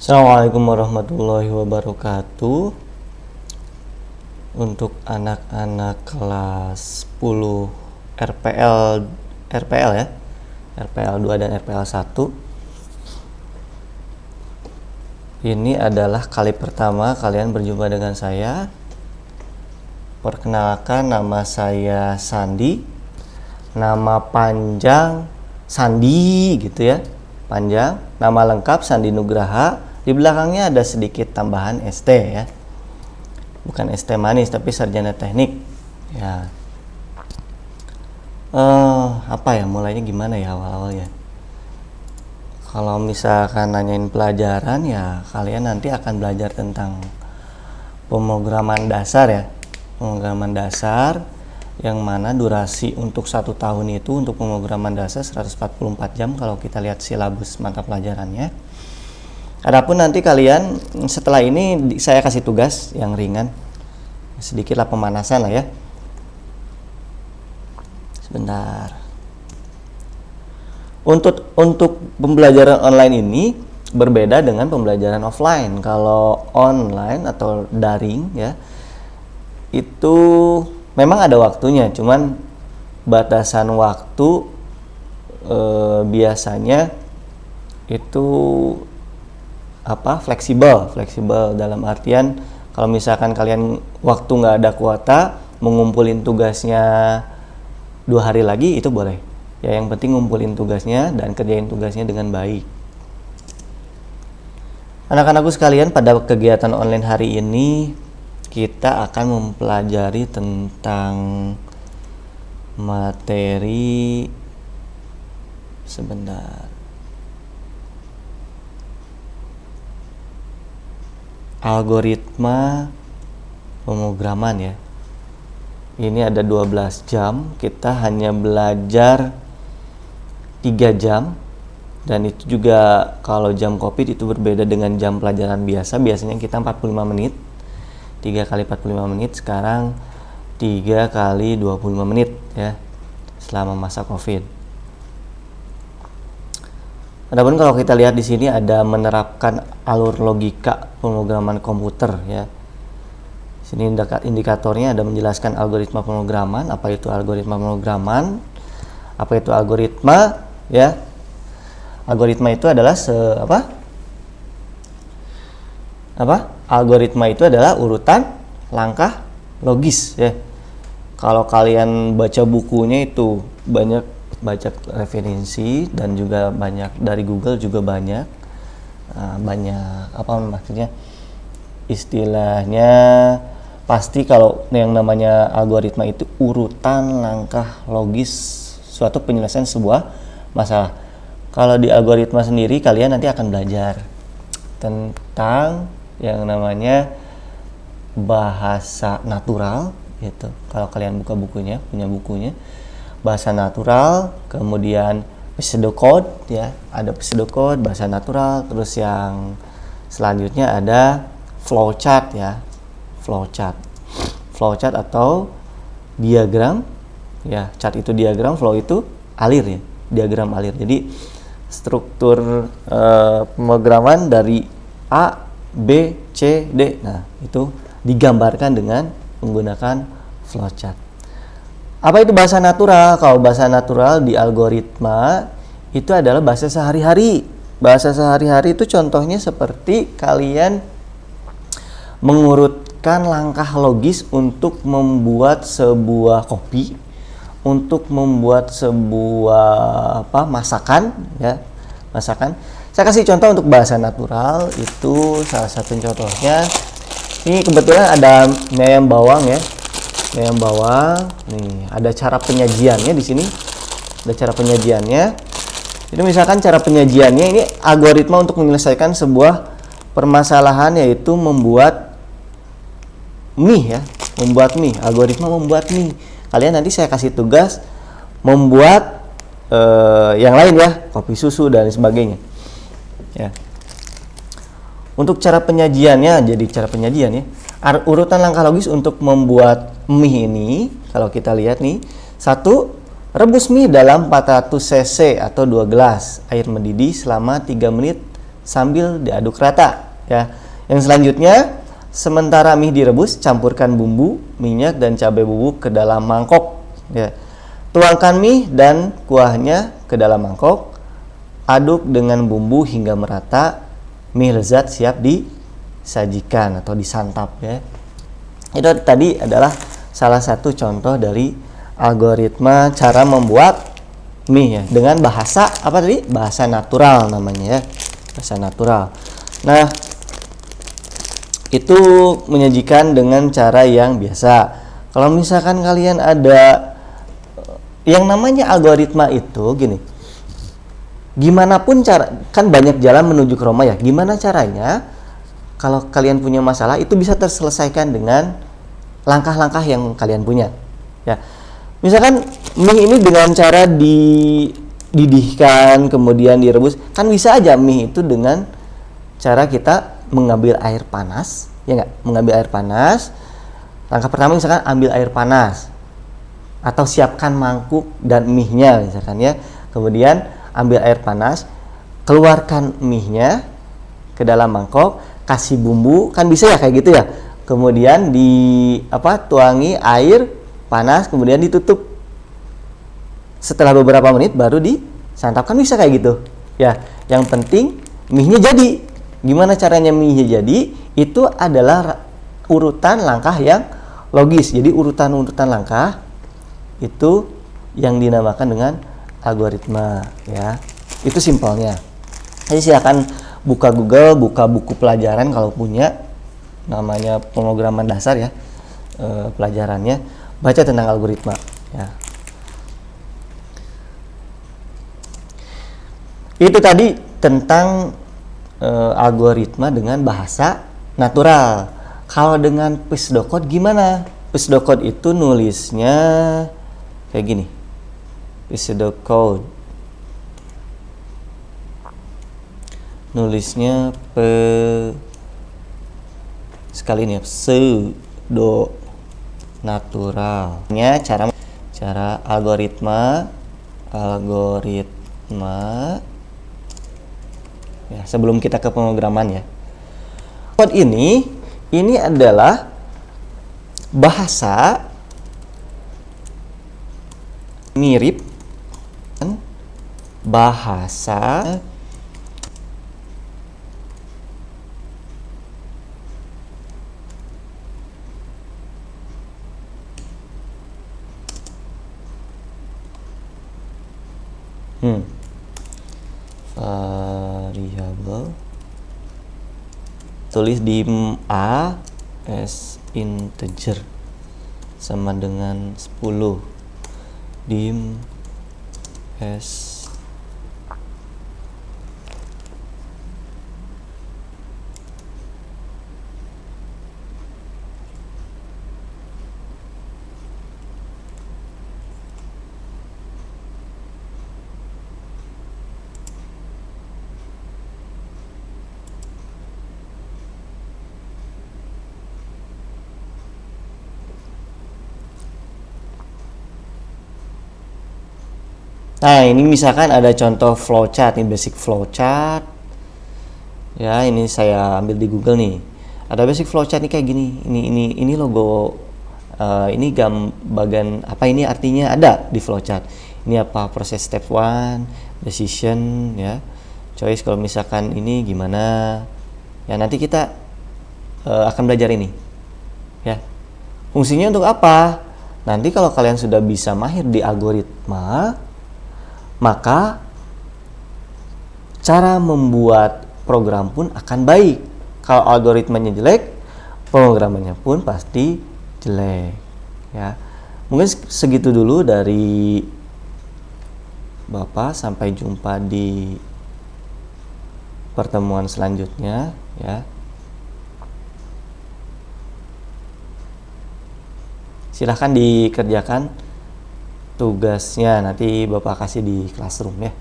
Assalamualaikum warahmatullahi wabarakatuh. Untuk anak-anak kelas 10 RPL ya. RPL 2 dan RPL 1. Ini adalah kali pertama kalian berjumpa dengan saya. Perkenalkan, nama saya Sandi. Nama panjang Sandi gitu ya. Panjang. Nama lengkap Sandi Nugraha. Di belakangnya ada sedikit tambahan ST ya. Bukan ST manis tapi sarjana teknik. Ya. Apa ya, mulainya gimana ya awal-awal ya? Kalau misalkan nanyain pelajaran ya, kalian nanti akan belajar tentang pemrograman dasar ya. Pemrograman dasar yang mana durasi untuk 1 tahun itu untuk pemrograman dasar 144 jam kalau kita lihat silabus mata pelajarannya. Adapun nanti kalian setelah ini saya kasih tugas yang ringan, sedikitlah pemanasan lah ya. Sebentar. Untuk pembelajaran online ini berbeda dengan pembelajaran offline. Kalau online atau daring ya, itu memang ada waktunya, cuman batasan waktu biasanya itu fleksibel dalam artian kalau misalkan kalian waktu nggak ada kuota mengumpulin tugasnya 2 hari lagi itu boleh ya, yang penting ngumpulin tugasnya dan kerjain tugasnya dengan baik. Anak-anakku sekalian, pada kegiatan online hari ini kita akan mempelajari tentang materi algoritma pemrograman ya. Ini ada 12 jam, kita hanya belajar 3 jam, dan itu juga kalau jam COVID itu berbeda dengan jam pelajaran biasa. Biasanya kita 45 menit, 3 kali 45 menit, sekarang 3 kali 25 menit ya, selama masa COVID. Adapun kalau kita lihat di sini ada menerapkan alur logika pemrograman komputer ya. Di sini indikatornya ada menjelaskan algoritma pemrograman, apa itu algoritma pemrograman, apa itu algoritma ya. Algoritma itu adalah Algoritma itu adalah urutan langkah logis ya. Kalau kalian baca bukunya itu banyak baca referensi dan juga banyak dari Google juga banyak maksudnya istilahnya pasti kalau yang namanya algoritma itu urutan langkah logis suatu penyelesaian sebuah masalah. Kalau di algoritma sendiri kalian nanti akan belajar tentang yang namanya bahasa natural gitu. Kalau kalian buka bukunya, punya bukunya, bahasa natural, kemudian pseudocode ya, ada pseudocode, bahasa natural, terus yang selanjutnya ada flowchart ya. Flowchart atau diagram ya. Chart itu diagram, flow itu alir ya, diagram alir. Jadi struktur pemrograman dari A, B, C, D. Nah, itu digambarkan dengan menggunakan flowchart. Apa itu bahasa natural? Kalau bahasa natural di algoritma itu adalah bahasa sehari-hari. Bahasa sehari-hari itu contohnya seperti kalian mengurutkan langkah logis untuk membuat sebuah kopi, untuk membuat sebuah masakan ya, masakan. Saya kasih contoh untuk bahasa natural, itu salah satu contohnya. Ini kebetulan ada mie ayam bawang ya. Mie ayam bawang. Nih, ada cara penyajiannya di sini. Ada cara penyajiannya. Itu misalkan cara penyajiannya ini algoritma untuk menyelesaikan sebuah permasalahan, yaitu membuat mie ya. Membuat mie, algoritma membuat mie. Kalian nanti saya kasih tugas membuat yang lain ya, kopi susu dan sebagainya. Ya. Untuk cara penyajiannya, jadi cara penyajian ya. Urutan langkah logis untuk membuat mie ini, kalau kita lihat nih, 1. Rebus mie dalam 400 cc atau 2 gelas air mendidih selama 3 menit sambil diaduk rata ya. Yang selanjutnya, sementara mie direbus, campurkan bumbu, minyak dan cabai bubuk ke dalam mangkok ya. Tuangkan mie dan kuahnya ke dalam mangkok. Aduk dengan bumbu hingga merata. Mie lezat siap disajikan atau disantap ya. Itu tadi adalah salah satu contoh dari algoritma cara membuat mie ya, dengan bahasa apa tadi? Bahasa natural namanya ya. Bahasa natural. Nah, itu menyajikan dengan cara yang biasa. Kalau misalkan kalian ada yang namanya algoritma itu gini. Gimana pun cara, kan banyak jalan menuju ke Roma ya. Gimana caranya kalau kalian punya masalah itu bisa terselesaikan dengan langkah-langkah yang kalian punya. Ya. Misalkan mie ini dengan cara dididihkan kemudian direbus, kan bisa aja mie itu dengan cara kita mengambil air panas, ya nggak? Mengambil air panas. Langkah pertama misalkan ambil air panas atau siapkan mangkuk dan mie-nya misalkan ya. Kemudian ambil air panas, keluarkan mie-nya ke dalam mangkok, kasih bumbu, kan bisa ya kayak gitu ya. Kemudian tuangi air panas, kemudian ditutup. Setelah beberapa menit baru disantap, kan bisa kayak gitu. Ya, yang penting mie-nya jadi. Gimana caranya mie-nya jadi? Itu adalah urutan langkah yang logis. Jadi urutan-urutan langkah itu yang dinamakan dengan algoritma ya. Itu simpelnya. Jadi silakan buka Google, buka buku pelajaran kalau punya, namanya pemrograman dasar ya, pelajarannya, baca tentang algoritma ya. Itu tadi tentang algoritma dengan bahasa natural. Kalau dengan pseudocode gimana? Pseudocode itu nulisnya kayak gini. Pseudocode nulisnya sekali ini ya, pseudo naturalnya cara algoritma ya, sebelum kita ke pemrograman ya. Code ini adalah bahasa mirip bahasa variabel, tulis dim a as integer sama dengan 10, dim as Nah, ini misalkan ada contoh flowchart, ini basic flowchart. Ya, ini saya ambil di Google nih. Ada basic flowchart nih kayak gini. Ini logo, ini bagian apa ini artinya ada di flowchart. Ini apa proses step 1, decision ya. Choice kalau misalkan ini gimana. Ya, nanti kita akan belajar ini. Ya. Fungsinya untuk apa? Nanti kalau kalian sudah bisa mahir di algoritma, maka cara membuat program pun akan baik. Kalau algoritmanya jelek, pemrogramannya pun pasti jelek ya. Mungkin segitu dulu dari Bapak, sampai jumpa di pertemuan selanjutnya ya. Silahkan dikerjakan tugasnya, nanti Bapak kasih di classroom ya.